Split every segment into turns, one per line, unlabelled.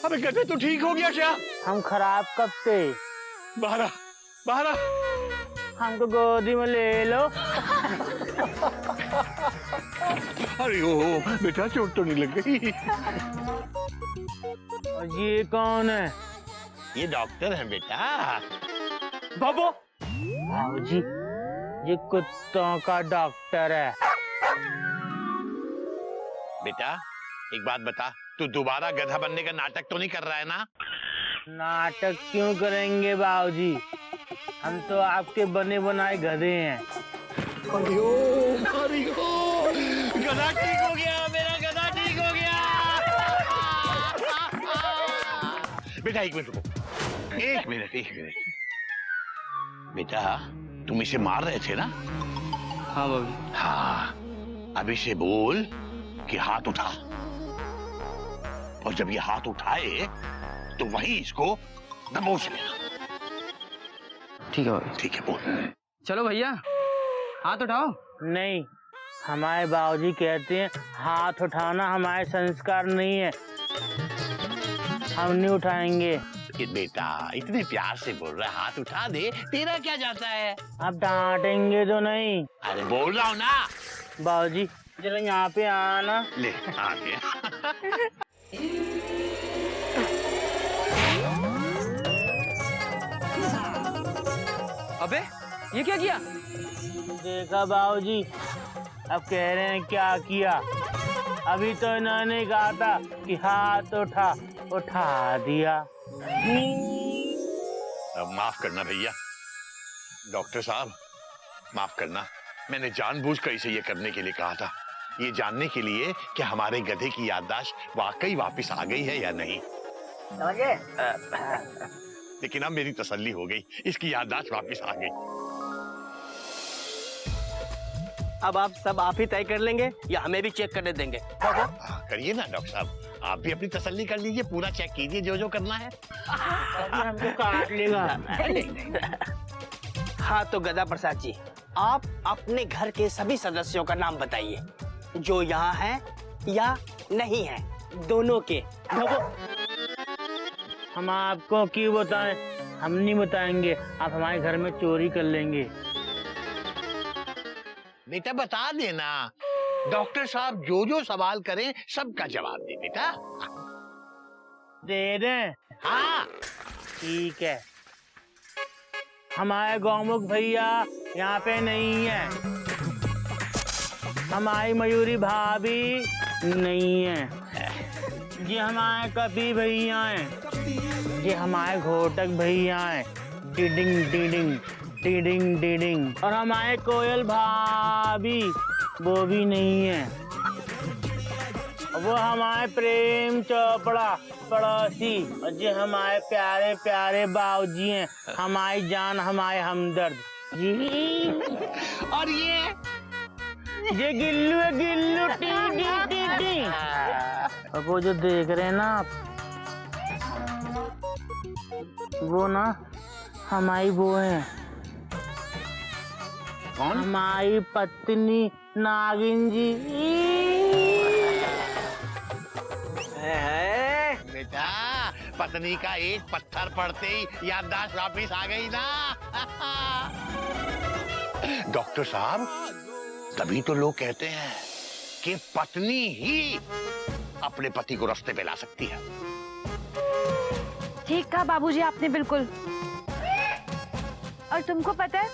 अबे गधे तो ठीक हो गया क्या?
हम खराब कब थे?
बाहर बाहर
हमको गोदी में ले लो।
अरे ओ बेटा, चोट तो नहीं लग गई?
और ये कौन है?
ये डॉक्टर है बेटा।
बाबू
जी, ये कुत्तों का डॉक्टर है।
बेटा एक बात बता, तू दोबारा गधा बनने का नाटक तो नहीं कर रहा है ना?
नाटक क्यों करेंगे बाबूजी, हम तो आपके बने बनाए गधे हैं।
गधा ठीक हो गया, मेरा गधा ठीक हो गया। बेटा एक मिनट रुको, एक मिनट। बेटा तुम इसे मार रहे थे ना?
हाँ बाबू।
हाँ, अब इसे बोल कि हाथ उठा, और जब ये हाथ उठाए तो वहीं इसको दबोच लेना।
ठीक है बाबू।
ठीक है, बोल।
चलो भैया हाथ उठाओ।
नहीं, हमारे बाबूजी कहते हैं हाथ उठाना हमारे संस्कार नहीं है, हम नहीं उठाएंगे।
बेटा इतने प्यार से बोल रहा है, हाथ उठा दे, तेरा क्या जाता है?
आप डांटेंगे तो नहीं?
अरे बोल रहा हूँ ना।
बाबूजी जरा यहाँ पे आना।
ले आ गया।
अबे ये क्या किया?
देखा बाबूजी, अब कह रहे हैं क्या किया? अभी तो इन्होंने कहा था कि हाथ उठा, उठा दिया।
अब माफ करना भैया, डॉक्टर साहब माफ करना, मैंने जानबूझकर इसे ये करने के लिए कहा था, ये जानने के लिए कि हमारे गधे की याददाश्त वाकई वापस आ गई है या नहीं। लेकिन अब मेरी तसल्ली हो गई, इसकी याददाश्त वापस आ गई।
अब आप ही तय कर लेंगे या हमें भी चेक करने देंगे?
करिए ना डॉक्टर साहब, आप भी अपनी तसल्ली कर लीजिए, पूरा चेक कीजिए जो जो करना है।
हमको काट लेगा।
हाँ तो गधा प्रसाद जी, आप अपने घर के सभी सदस्यों का नाम बताइए, जो यहाँ हैं या नहीं हैं, दोनों के।
हम आपको क्यों बताएं? हम नहीं बताएंगे, आप हमारे घर में चोरी कर लेंगे।
बेटा बता देना, डॉक्टर साहब जो जो सवाल करें सबका जवाब दे बेटा।
दे दें?
हाँ
ठीक है। हमारे गौमुख भैया यहाँ पे नहीं है, हमारी मयूरी भाभी नहीं है, ये हमारे कपी भैया हैं, ये हमारे घोटक भैया हैं, डिडिंग डिडिंग डिडिंग डिडिंग, और हमारे कोयल भाभी वो भी नहीं है, वो हमारे प्रेम चोपड़ा पड़ोसी, और ये हमारे प्यारे प्यारे बाबूजी हैं, हमारी जान, हमारे हमदर्द जी।
और ये
गिल्लू है, Gillu T T T T. और वो जो देख रहे हैं ना आप, वो ना हमारी वो है,
कौन?
हमारी पत्नी नागिन जी।
बेटा पत्नी का एक पत्थर पड़ते ही याददाश्त वापिस आ गई ना। डॉक्टर साहब तभी तो लोग कहते हैं कि पत्नी ही अपने पति को रास्ते पे ला सकती है।
ठीक कहा बाबूजी आपने बिल्कुल। और तुमको पता है,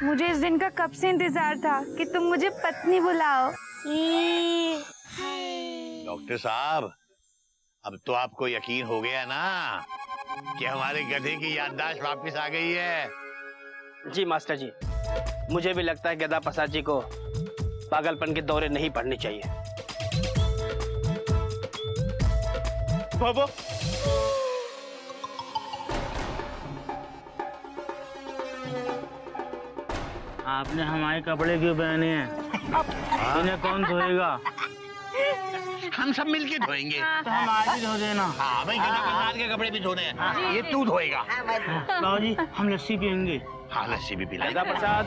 मुझे इस दिन का कब से इंतजार था कि तुम मुझे पत्नी बुलाओ।
डॉक्टर साहब अब तो आपको यकीन हो गया ना कि हमारे गधे की याददाश्त वापस आ गई है।
जी मास्टर जी, मुझे भी लगता है गधा प्रसाद जी को पागलपन के दौरे नहीं पड़ने चाहिए।
बाबू
आपने हमारे कपड़े क्यों पहने हैं? इन्हें कौन धोएगा?
हम सब मिलके धोएंगे।
तो हम आज ही धो देना।
हाँ भाई, गधा प्रसाद के कपड़े भी धोने हैं, ये तू धोएगा।
बाबूजी हम लस्सी पियेंगे।
हाँ लस्सी भी पिला।
गधा प्रसाद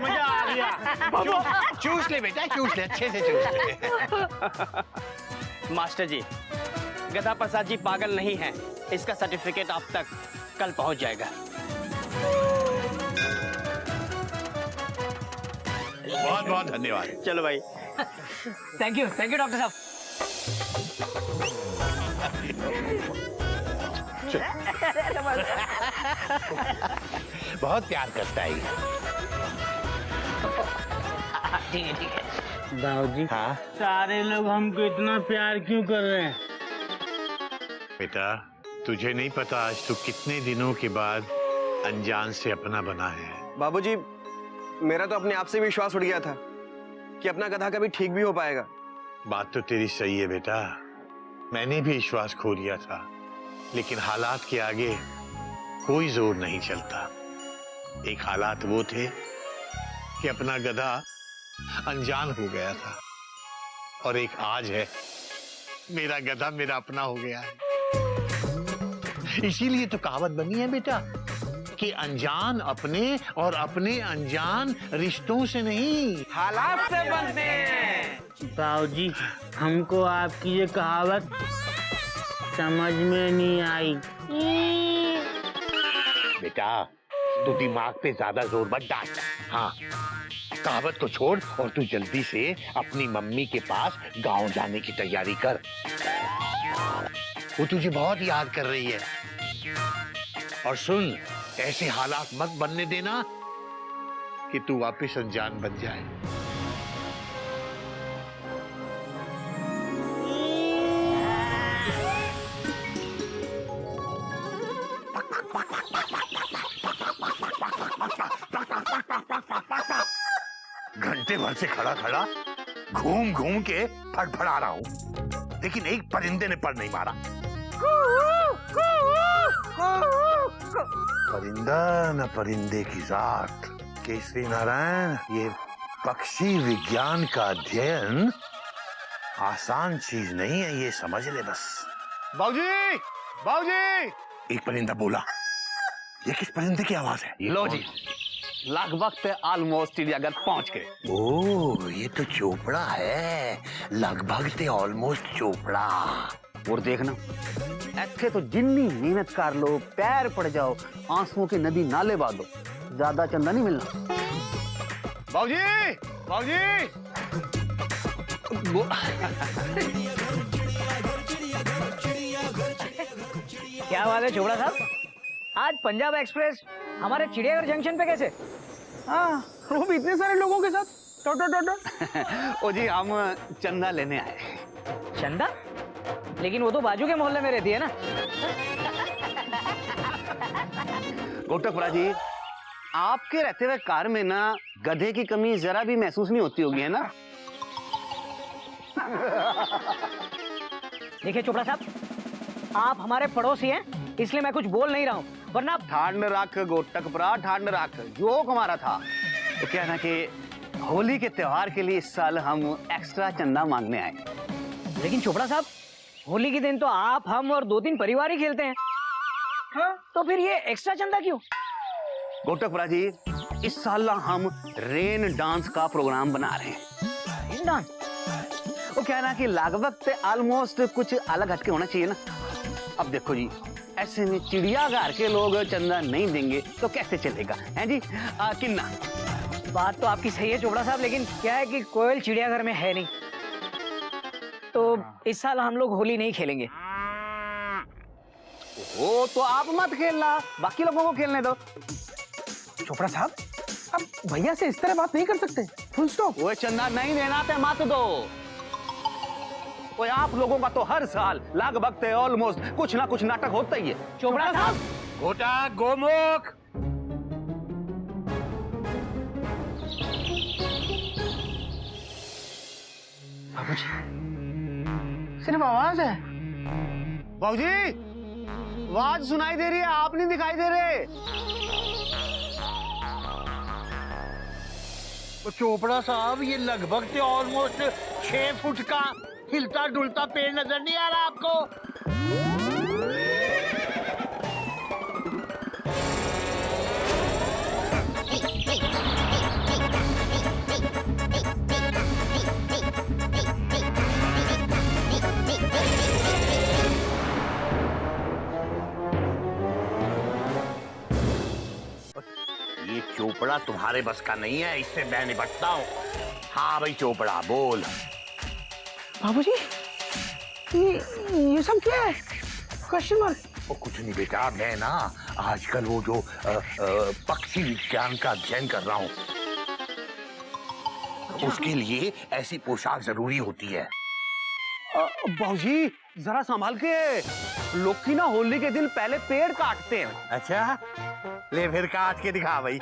मजा आ गया।
चूस ले बेटा, चूस ले, अच्छे से चूस ले।
मास्टर जी, गधा प्रसाद जी पागल नहीं है। इसका सर्टिफिकेट आप तक कल पहुंच जाएगा।
बहुत बहुत धन्यवाद।
चलो भाई।
थैंक यू डॉक्टर साहब।
बहुत प्यार करता है ये।
ठीक है।
बाबूजी,
हाँ
सारे लोग हमको इतना प्यार क्यों कर रहे हैं?
बेटा, तुझे नहीं पता आज तू कितने दिनों के बाद अनजान से अपना बना है।
बाबूजी, मेरा तो अपने आप से विश्वास उड़ गया था कि अपना गधा कभी ठीक भी हो पाएगा।
बात तो तेरी सही है बेटा, मैंने भी विश्वास खो दिया था, लेकिन हालात के आगे कोई जोर नहीं चलता। एक हालात वो थे कि अपना गधा अनजान हो गया था, और एक आज है मेरा गधा मेरा अपना हो गया है। इसीलिए तो कहावत बनी है बेटा कि अनजान अपने और अपने अनजान रिश्तों से नहीं,
हालात से बनते हैं।
बाबूजी, हमको आपकी ये कहावत समझ में नहीं आई।
बेटा तू दिमाग पे ज्यादा जोर मत डाल। हाँ, कहावत को छोड़ और तू जल्दी से अपनी मम्मी के पास गांव जाने की तैयारी कर। वो तुझे बहुत याद कर रही है। और सुन, ऐसे हालात मत बनने देना कि तू वापस अनजान बन जाए। घंटे भर से खड़ा खड़ा घूम घूम के फड़फड़ा रहा हूं, लेकिन एक परिंदे ने पर नहीं मारा। परिंदा न परिंदे की जात। केसरी नारायण, ये पक्षी विज्ञान का अध्ययन आसान चीज नहीं है, ये समझ ले बस।
बाबूजी, बाबूजी,
एक परिंदा बोला। ये किस परिंदे की आवाज है?
लो जी, लगभग ते ऑलमोस्ट चिड़ियाघर पहुंच गए।
ओ, ये तो चोपड़ा है। लगभग ते ऑलमोस्ट चोपड़ा।
और देखना, ऐसे तो जिन्नी मेहनत कर लो, पैर पड़ जाओ, आंसुओं की नदी नाले बांधो, ज्यादा चंदा नहीं मिलना। बाबूजी, बाबूजी,
क्या बात है चोपड़ा साहब, आज पंजाब एक्सप्रेस हमारे चिड़ियाघर जंक्शन पे कैसे? हाँ, वो भी इतने सारे लोगों के साथ।
ओ जी, हम चंदा लेने आए।
चंदा? लेकिन वो तो बाजू के मोहल्ले में रहती है ना।
गोटकपुरा जी, आपके रहते हुए कार में ना गधे की कमी जरा भी महसूस नहीं होती होगी, है ना?
देखिए चोपड़ा साहब, आप हमारे पड़ोसी हैं, इसलिए मैं कुछ बोल नहीं रहा हूँ, वरना
ठंड रख गोटकपुरा, ठंड रख। जोक हमारा था तो क्या ना कि होली के त्योहार के लिए इस साल हम एक्स्ट्रा चंदा मांगने आए।
लेकिन चोपड़ा साहब, होली के दिन तो आप, हम और 2-3 परिवार ही खेलते हैं। हाँ, तो फिर ये एक्स्ट्रा चंदा क्यों?
गोटकपुरा जी, इस साल ना हम रेन डांस का प्रोग्राम बना रहे हैं।
Rain dance?
वो क्या ना कि लगभग ऑलमोस्ट कुछ अलग हटके होना चाहिए ना। अब देखो जी, ऐसे में चिड़ियाघर के लोग चंदा नहीं देंगे तो कैसे चलेगा, हैं जी? किन्ना?
बात तो आपकी सही है चोपड़ा साहब, लेकिन क्या है कि कोयल चिड़ियाघर में है नहीं, तो इस साल हम लोग होली नहीं खेलेंगे।
ओ, तो आप मत खेलना, बाकी लोगों को खेलने दो।
चोपड़ा साहब, अब भैया से इस तरह बात नहीं कर सकते, फुल स्टॉप।
वो चंदा नहीं देना तो मत दो। वो आप लोगों का तो हर साल लगभग ऑलमोस्ट कुछ ना कुछ नाटक होता ही है।
चोपड़ा साहब,
गोटा गोमुख,
सिर्फ आवाज है।
बाबूजी, आवाज सुनाई दे रही है, आप नहीं दिखाई दे रहे।
तो चोपड़ा साहब, ये लगभग से ऑलमोस्ट 6 फुट का हिलता डुलता पेड़ नजर नहीं आ रहा आपको? चोपड़ा तुम्हारे बस का नहीं है, इससे मैं निपटता हूँ। हाँ भाई चोपड़ा बोल।
बाबूजी ये सब क्या है? Question mark.
वो कुछ नहीं बेटा, मैं ना आजकल वो जो पक्षी विज्ञान का अध्ययन कर रहा हूँ, उसके लिए ऐसी पोशाक जरूरी होती है।
बाबूजी जरा संभाल के, लोग की ना होली के दिन पहले पेड़ काटते हैं।
अच्छा ले फिर काट के दिखा भाई,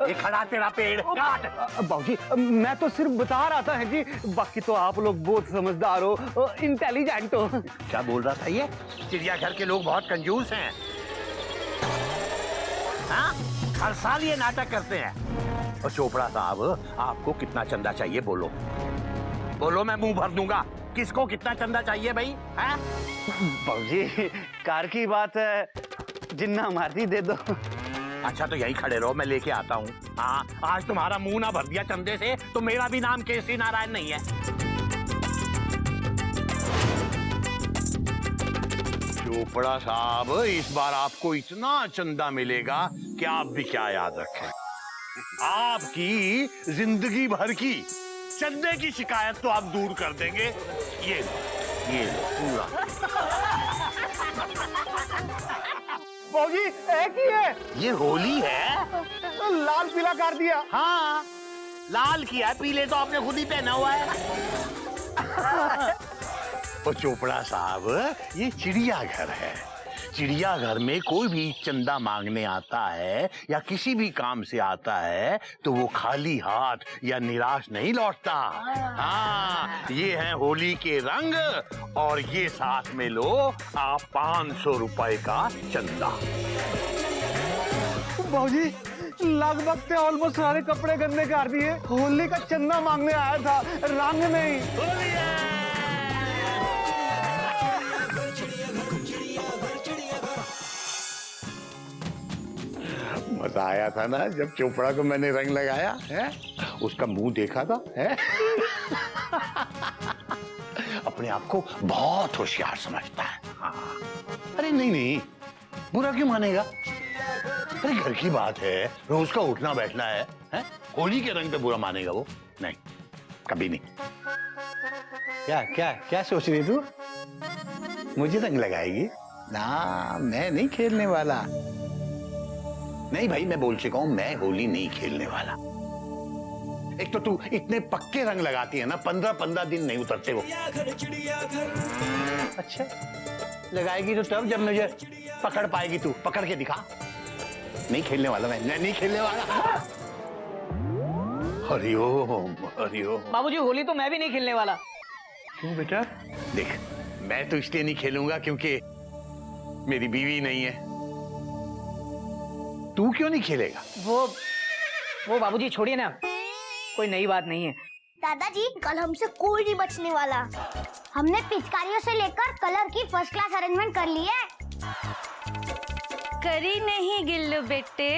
ये खड़ा तेरा पेड़ काट।
बाबूजी मैं तो सिर्फ बता रहा था जी, बाकी तो आप लोग बहुत समझदार हो, इंटेलिजेंट हो।
क्या बोल रहा था ये? चिड़ियाघर के लोग बहुत कंजूस हैं। हाँ? हर साल ये नाटक करते हैं। और चोपड़ा साहब आपको कितना चंदा चाहिए बोलो, बोलो मैं मुंह भर दूंगा। किसको कितना चंदा चाहिए भाई?
बाबूजी कार की बात है, जिन्ना मर्जी दे दो।
अच्छा तो यहीं खड़े रहो, मैं लेके आता हूँ। हाँ आज तुम्हारा मुंह ना भर दिया चंदे से तो मेरा भी नाम केसी नारायण नहीं है। चोपड़ा साहब इस बार आपको इतना चंदा मिलेगा कि आप भी क्या याद रखें, आपकी जिंदगी भर की चंदे की शिकायत तो आप दूर कर देंगे। ये लो पूरा।
बाबूजी एक ही है,
ये होली है,
लाल पीला कर दिया।
हाँ लाल किया है, पीले तो आपने खुद ही पहना हुआ है। और चोपड़ा साहब ये चिड़ियाघर है, चिड़ियाघर में कोई भी चंदा मांगने आता है या किसी भी काम से आता है तो वो खाली हाथ या निराश नहीं लौटता। हाँ ये है होली के रंग, और ये साथ में लो आप 500 रुपए का चंदा।
बाबूजी लगभग से ऑलमोस्ट सारे कपड़े गंदे कर दिए, होली का चंदा मांगने आया था, रंग नहीं।
मजा आया था ना जब चोपड़ा को मैंने रंग लगाया है, उसका मुंह देखा था है? अपने आप को बहुत होशियार समझता है। हाँ। अरे नहीं नहीं, बुरा क्यों मानेगा? अरे घर की बात है, रोज का उठना बैठना है? होली के रंग पे बुरा मानेगा वो? नहीं कभी नहीं। क्या क्या क्या सोच रही तू? मुझे रंग लगाएगी ना? मैं नहीं खेलने वाला। नहीं भाई मैं बोल चुका हूं, मैं होली नहीं खेलने वाला। एक तो तू इतने पक्के रंग लगाती है ना, 15-15 दिन नहीं उतरते वो। अच्छा लगाएगी तो तब जब मुझे पकड़ पाएगी तू, पकड़ के दिखा। नहीं खेलने वाला मैं नहीं खेलने वाला। हरिओम हरिओम।
बाबूजी होली तो मैं भी नहीं खेलने वाला।
क्यों बेटा? देख मैं तो इसलिए नहीं खेलूंगा क्योंकि मेरी बीवी नहीं है। तू क्यों नहीं खेलेगा?
वो बाबूजी छोड़िए ना, कोई नई बात नहीं है।
दादाजी कल हमसे कोई नहीं बचने वाला। हमने पिचकारियों से लेकर कलर की फर्स्ट क्लास अरेंजमेंट कर ली है।
करी नहीं गिल्लू बेटे,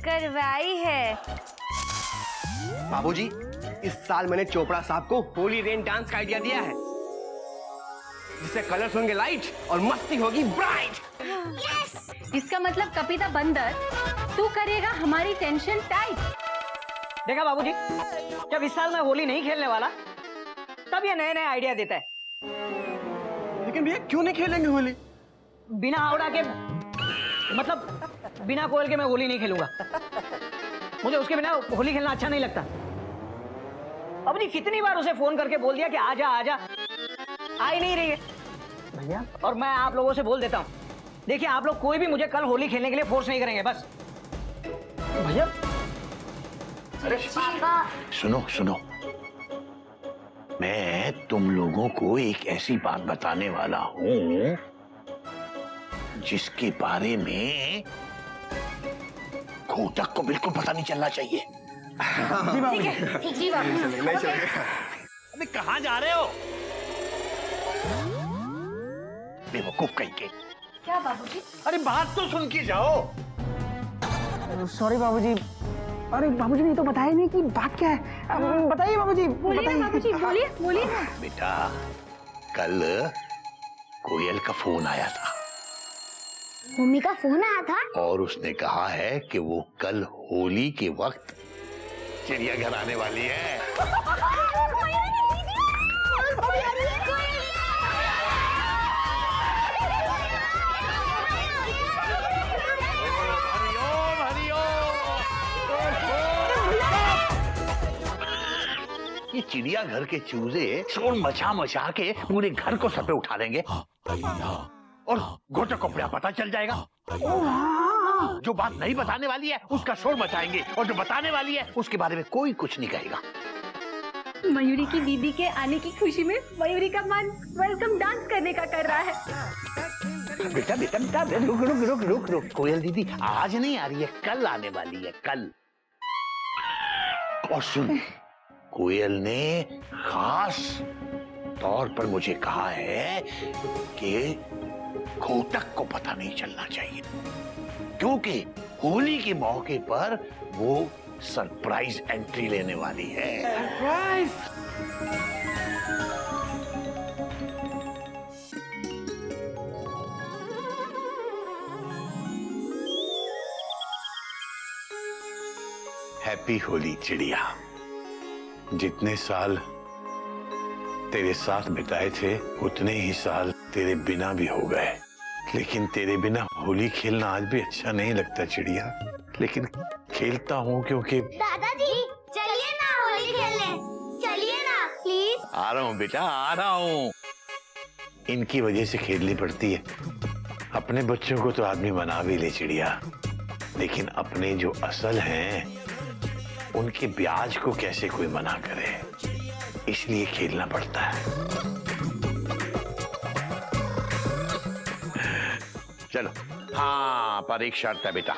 करवाई है।
बाबूजी इस साल मैंने चोपड़ा साहब को होली रेन डांस का आइडिया दिया है, जिससे कलर्स होंगे लाइट और मस्ती होगी ब्राइट।
इसका मतलब कपिता बंदर, तू करेगा हमारी टेंशन टाइट।
देखा बाबूजी, जब इस साल मैं होली नहीं खेलने वाला तब ये नए नए आइडिया देता है।
लेकिन भैया क्यों नहीं खेलेंगे होली?
बिना आवड़ा के, मतलब बिना कोयल के मैं होली नहीं खेलूंगा। मुझे उसके बिना होली खेलना अच्छा नहीं लगता। बाबूजी कितनी बार उसे फोन करके बोल दिया कि आजा आजा, आ ही नहीं रही है भैया। और मैं आप लोगों से बोल देता हूँ, देखिए आप लोग कोई भी मुझे कल होली खेलने के लिए फोर्स नहीं करेंगे बस। भैया
सुनो सुनो, मैं तुम लोगों को एक ऐसी बात बताने वाला हूं जिसके बारे में घोटक को बिल्कुल पता नहीं चलना चाहिए।
जी बाबू।
अबे कहाँ जा रहे हो? बेवकूफ कहीं के।
क्या बाबूजी?
अरे बात तो सुन के जाओ।
सॉरी बाबूजी। अरे बाबूजी ने तो बताया नहीं कि बात क्या है। बताइए बाबूजी।
बोलिए बाबूजी, बोलिए बोलिए।
बेटा कल कोयल का फोन आया था।
मम्मी का फोन आया था।
और उसने कहा है कि वो कल होली के वक्त चिड़ियाघर आने वाली है। ये चिड़ियाघर के चूजे शोर मचा मचा के पूरे घर को सर पे उठा लेंगे और गोटे को पता चल जाएगा। जो बात नहीं बताने वाली है उसका शोर मचाएंगे और जो बताने वाली है उसके बारे में कोई कुछ नहीं कहेगा।
मयूरी की दीदी के आने की खुशी में मयूरी का मन वेलकम डांस करने का कर रहा है।
बेटा बेटा बेटा रुक रुक रुक रुक रुक कोयल दीदी आज नहीं आ रही है, कल आने वाली है, कल। और सुन, कोयल ने खास तौर पर मुझे कहा है कि घोटक को पता नहीं चलना चाहिए, क्योंकि होली के मौके पर वो सरप्राइज एंट्री लेने वाली है। हैप्पी होली चिड़िया। जितने साल तेरे साथ बिताए थे उतने ही साल तेरे बिना भी हो गए, लेकिन तेरे बिना होली खेलना आज भी अच्छा नहीं लगता चिड़िया, लेकिन खेलता हूँ क्योंकि।
दादाजी चलिए ना होली खेलने, चलिए ना प्लीज।
आ रहा हूँ बेटा, आ रहा हूँ। इनकी वजह से खेलनी पड़ती है। अपने बच्चों को तो आदमी मना भी ले चिड़िया, लेकिन अपने जो असल हैं उनके ब्याज को कैसे कोई मना करे, इसलिए खेलना पड़ता है। चलो, हाँ, पर एक शर्त है बेटा,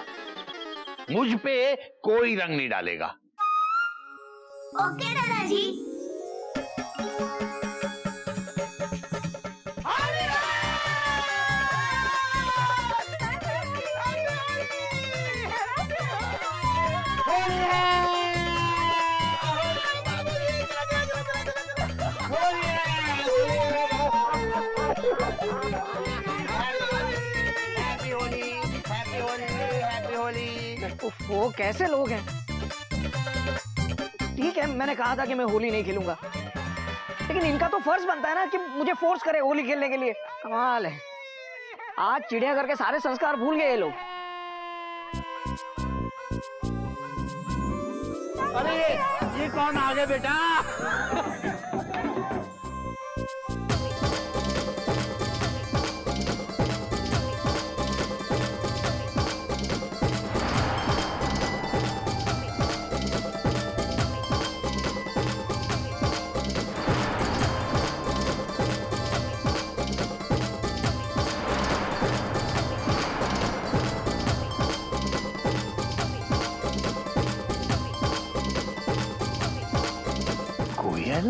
मुझ पे कोई रंग नहीं डालेगा।
ओके दादाजी।
वो कैसे लोग हैं? ठीक है, मैंने कहा था कि मैं होली नहीं खेलूंगा, लेकिन इनका तो फर्ज बनता है ना कि मुझे फोर्स करे होली खेलने के लिए। कमाल है, आज चिड़ियाघर के सारे संस्कार भूल गए ये लोग।
अरे ये कौन आ गया बेटा?
कोयल